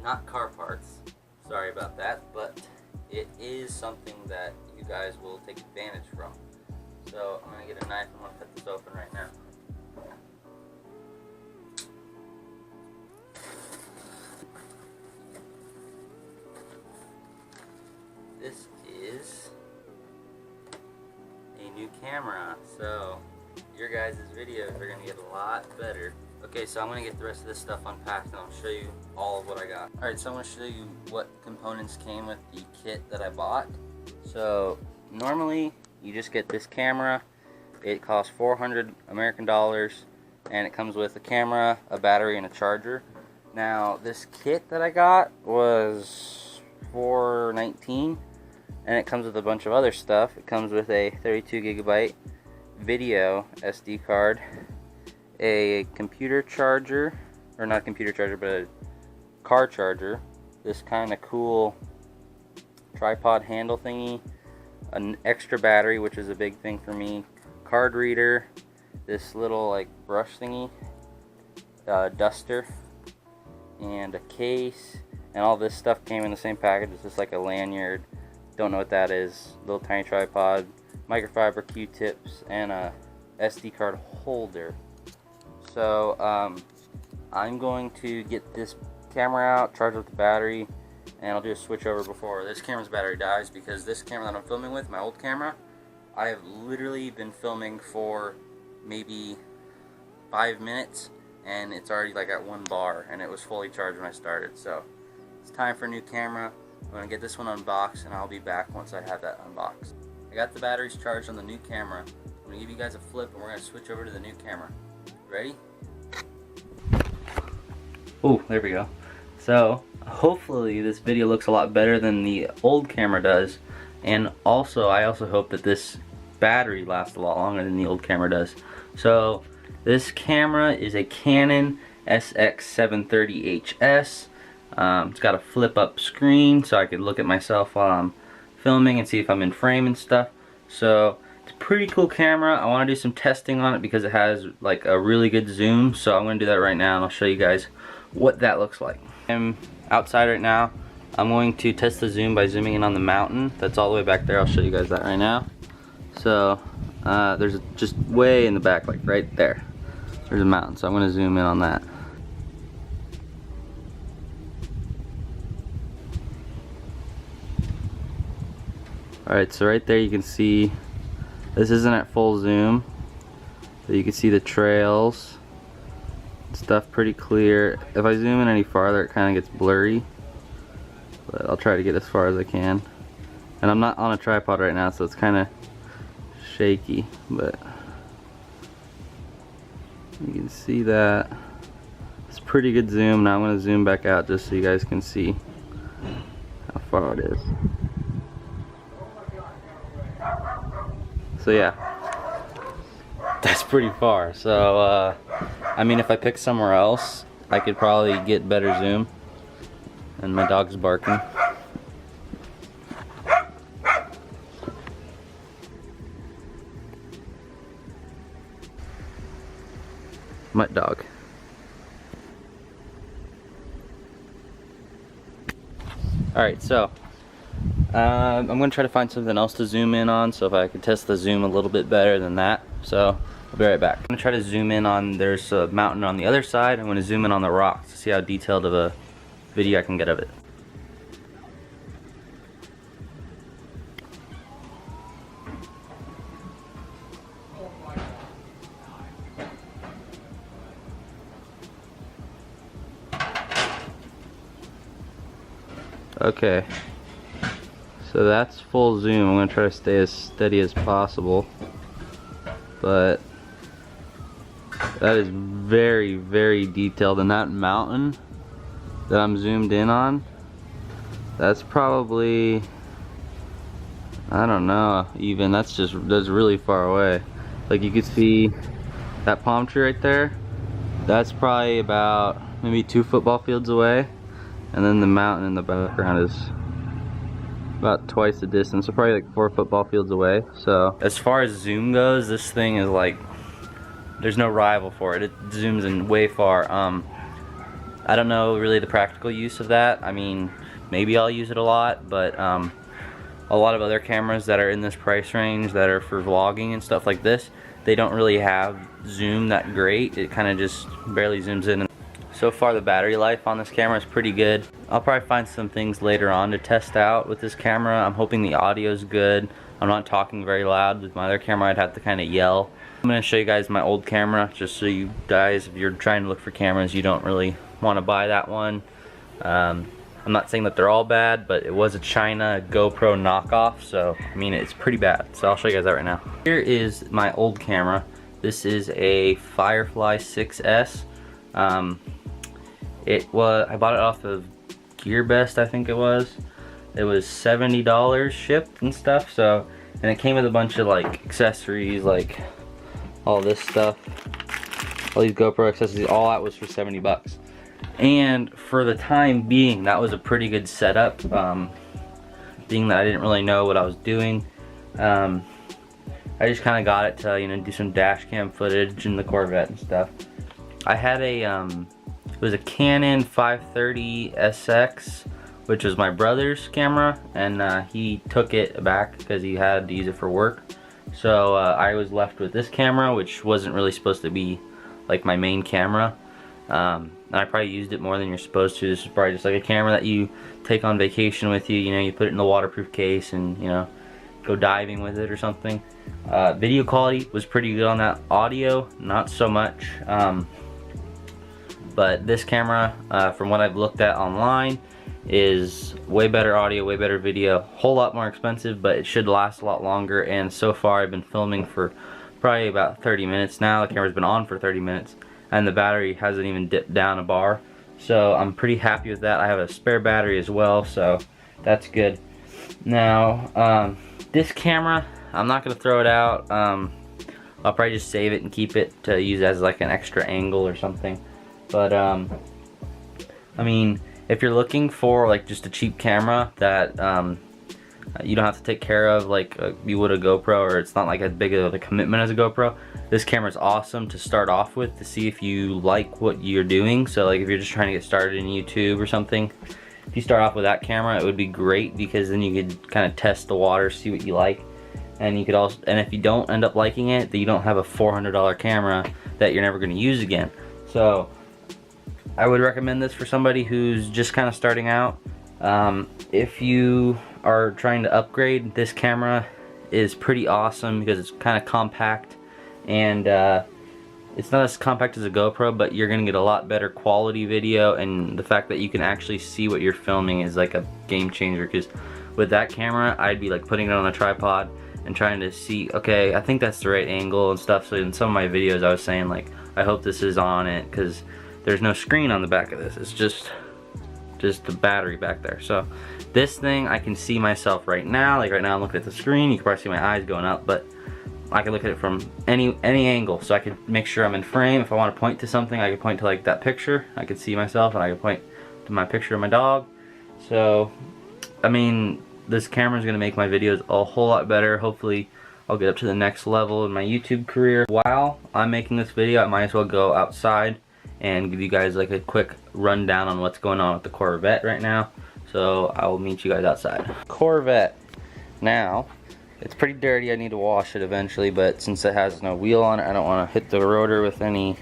not car parts. Sorry about that, but it is something that you guys will take advantage from. So I'm gonna get a knife. I'm gonna cut this open right now. This is a new camera, so your guys' videos are gonna get a lot better. Okay, so I'm gonna get the rest of this stuff unpacked and I'll show you all of what I got. Alright, so I'm gonna show you what components came with the kit that I bought. So normally you just get this camera. It costs 400 American dollars and it comes with a camera, a battery, and a charger. Now this kit that I got was $419 and it comes with a bunch of other stuff. It comes with a 32 gigabyte video SD card, a computer charger, or not a computer charger, but a car charger, this kind of cool tripod handle thingy, an extra battery, which is a big thing for me, card reader, this little like brush thingy, duster, and a case, and all this stuff came in the same package. It's just like a lanyard, don't know what that is, little tiny tripod, microfiber Q-tips, and a SD card holder. So I'm going to get this camera out, charge up the battery, and I'll do a switch over before this camera's battery dies, because this camera that I'm filming with, my old camera, I have literally been filming for maybe 5 minutes and it's already like at 1 bar and it was fully charged when I started. So it's time for a new camera. I'm going to get this one unboxed and I'll be back once I have that unboxed. I got the batteries charged on the new camera. I'm going to give you guys a flip and we're going to switch over to the new camera. Ready? Oh, there we go. So hopefully this video looks a lot better than the old camera does, and also I also hope that this battery lasts a lot longer than the old camera does. So this camera is a Canon SX730HS. It's got a flip up screen so I could look at myself while I'm filming and see if I'm in frame and stuff. So it's a pretty cool camera. I want to do some testing on it because it has like a really good zoom, so I'm going to do that right now and I'll show you guys what that looks like. I'm outside right now. I'm going to test the zoom by zooming in on the mountain that's all the way back there. I'll show you guys that right now. So there's just way in the back, like right there, there's a mountain, so I'm going to zoom in on that. Alright, so right there you can see, this isn't at full zoom, but you can see the trails, stuff pretty clear. If I zoom in any farther it kind of gets blurry, but I'll try to get as far as I can. And I'm not on a tripod right now, so it's kind of shaky, but you can see that. It's pretty good zoom. Now I'm going to zoom back out just so you guys can see how far it is. So yeah, that's pretty far. So I mean, if I pick somewhere else I could probably get better zoom. And my dog's barking. Mutt dog. Alright, so I'm going to try to find something else to zoom in on, so if I could test the zoom a little bit better than that. So I'll be right back. I'm going to try to zoom in on, there's a mountain on the other side. I'm going to zoom in on the rocks to see how detailed of a video I can get of it. Okay, so that's full zoom. I'm going to try to stay as steady as possible, but that is very, very detailed. And that mountain that I'm zoomed in on, that's probably, I don't know, even that's really far away. Like you could see that palm tree right there, that's probably about maybe 2 football fields away. And then the mountain in the background is about twice the distance, so probably like 4 football fields away. So as far as zoom goes, this thing is like, there's no rival for it. It zooms in way far. I don't know really the practical use of that. I mean, maybe I'll use it a lot, but a lot of other cameras that are in this price range that are for vlogging and stuff like this, they don't really have zoom that great. It kind of just barely zooms in. So far the battery life on this camera is pretty good. I'll probably find some things later on to test out with this camera. I'm hoping the audio is good. I'm not talking very loud. With my other camera I'd have to kind of yell. I'm going to show you guys my old camera just so you guys, if you're trying to look for cameras, you don't really want to buy that one. I'm not saying that they're all bad, but it was a China GoPro knockoff, so I mean it's pretty bad. So I'll show you guys that right now. Here is my old camera. This is a Firefly 6S. I bought it off of GearBest, I think it was. It was $70 shipped and stuff. So, and it came with a bunch of like accessories, like all this stuff, all these GoPro accessories. All that was for 70 bucks. And for the time being, that was a pretty good setup. Being that I didn't really know what I was doing, I just kind of got it to, you know, do some dash cam footage in the Corvette and stuff. I had a it was a Canon 530 SX, which was my brother's camera, and he took it back because he had to use it for work. So I was left with this camera, which wasn't really supposed to be like my main camera. And I probably used it more than you're supposed to. This is probably just like a camera that you take on vacation with you. You know, you put it in the waterproof case and, you know, go diving with it or something. Video quality was pretty good on that. Audio, not so much. But this camera, from what I've looked at online, is way better audio, way better video, whole lot more expensive, but it should last a lot longer. And so far I've been filming for probably about 30 minutes now. The camera's been on for 30 minutes and the battery hasn't even dipped down a bar, so I'm pretty happy with that. I have a spare battery as well, so that's good. Now this camera, I'm not gonna throw it out. I'll probably just save it and keep it to use as like an extra angle or something. But I mean, if you're looking for like just a cheap camera that you don't have to take care of like you would a GoPro, or it's not like as big of a commitment as a GoPro, this camera is awesome to start off with to see if you like what you're doing. So like if you're just trying to get started in YouTube or something, if you start off with that camera, it would be great, because then you could kind of test the water, see what you like. And you could also, and if you don't end up liking it, then you don't have a $400 camera that you're never going to use again. So I would recommend this for somebody who's just kind of starting out. If you are trying to upgrade, this camera is pretty awesome because it's kind of compact, and it's not as compact as a GoPro, but you're gonna get a lot better quality video, and the fact that you can actually see what you're filming is like a game changer. Because with that camera, I'd be like putting it on a tripod and trying to see, okay, I think that's the right angle and stuff. So in some of my videos I was saying like, I hope this is on it, because there's no screen on the back of this. It's just the battery back there. So this thing, I can see myself right now. Like right now I'm looking at the screen, you can probably see my eyes going up, but I can look at it from any angle. So I can make sure I'm in frame. If I want to point to something, I can point to like that picture. I can see myself, and I can point to my picture of my dog. So I mean, this camera is going to make my videos a whole lot better. Hopefully I'll get up to the next level in my YouTube career. While I'm making this video, I might as well go outside and give you guys like a quick rundown on what's going on with the Corvette right now. So I will meet you guys outside. Corvette. Now, it's pretty dirty. I need to wash it eventually, but since it has no wheel on it, I don't want to hit the rotor with any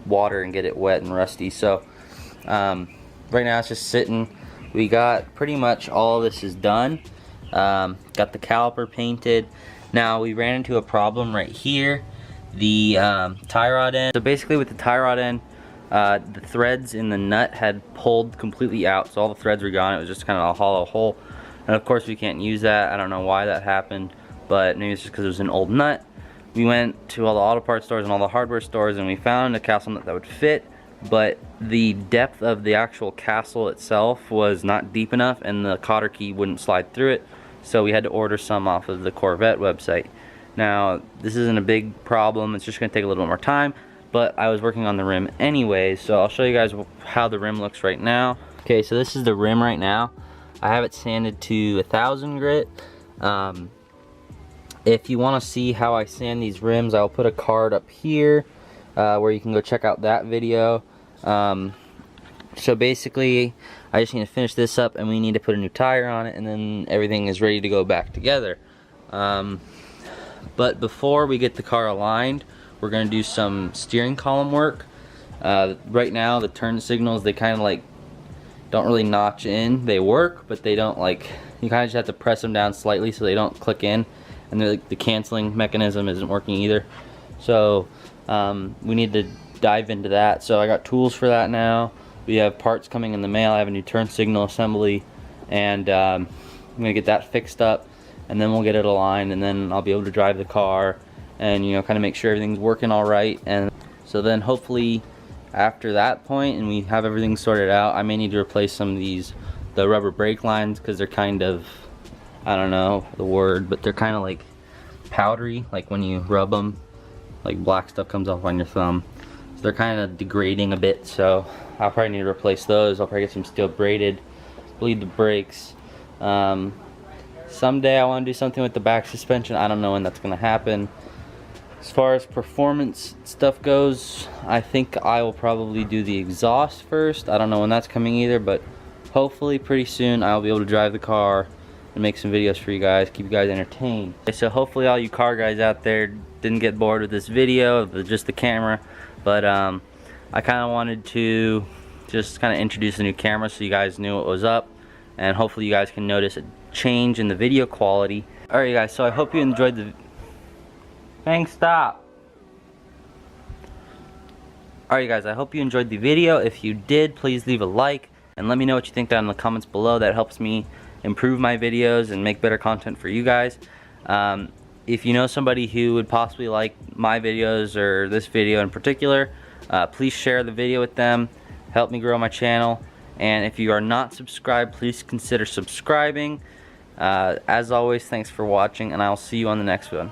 water and get it wet and rusty. So right now it's just sitting. We got pretty much all this is done. Got the caliper painted. Now we ran into a problem right here. The tie rod end. So basically with the tie rod end, the threads in the nut had pulled completely out, so all the threads were gone. It was just kind of a hollow hole, and of course we can't use that. I don't know why that happened, but maybe it's just because it was an old nut. We went to all the auto parts stores and all the hardware stores, and we found a castle nut that would fit, but the depth of the actual castle itself was not deep enough, and the cotter key wouldn't slide through it, so we had to order some off of the Corvette website. Now, this isn't a big problem, it's just going to take a little bit more time, but I was working on the rim anyways, so I'll show you guys how the rim looks right now. Okay, so this is the rim right now. I have it sanded to 1000 grit. If you want to see how I sand these rims, I'll put a card up here where you can go check out that video. So basically, I just need to finish this up, and we need to put a new tire on it, and then everything is ready to go back together. But before we get the car aligned, we're going to do some steering column work. Right now, the turn signals, they kind of like don't really notch in. They work, but they don't like, you kind of just have to press them down slightly so they don't click in, and the canceling mechanism isn't working either. So we need to dive into that. So I got tools for that now. We have parts coming in the mail. I have a new turn signal assembly, and I'm gonna get that fixed up, and then we'll get it aligned, and then I'll be able to drive the car and, you know, kind of make sure everything's working all right. And so then hopefully after that point and we have everything sorted out, I may need to replace some of the rubber brake lines, because they're kind of, I don't know the word, but they're kind of like powdery, like when you rub them, like black stuff comes off on your thumb. So they're kind of degrading a bit, so I'll probably need to replace those. I'll probably get some steel braided, bleed the brakes. Someday I want to do something with the back suspension. I don't know when that's going to happen. As far as performance stuff goes, I think I will probably do the exhaust first. I don't know when that's coming either, but hopefully pretty soon I'll be able to drive the car and make some videos for you guys, keep you guys entertained. Okay, so hopefully all you car guys out there didn't get bored with this video of just the camera, but I kind of wanted to just kind of introduce a new camera so you guys knew what was up, and hopefully you guys can notice a change in the video quality. Alright guys, so I hope you enjoyed the... Thanks, stop! Alright guys, I hope you enjoyed the video. If you did, please leave a like, and let me know what you think down in the comments below. That helps me improve my videos and make better content for you guys. If you know somebody who would possibly like my videos or this video in particular, please share the video with them. Help me grow my channel. And if you are not subscribed, please consider subscribing. As always, thanks for watching, and I'll see you on the next one.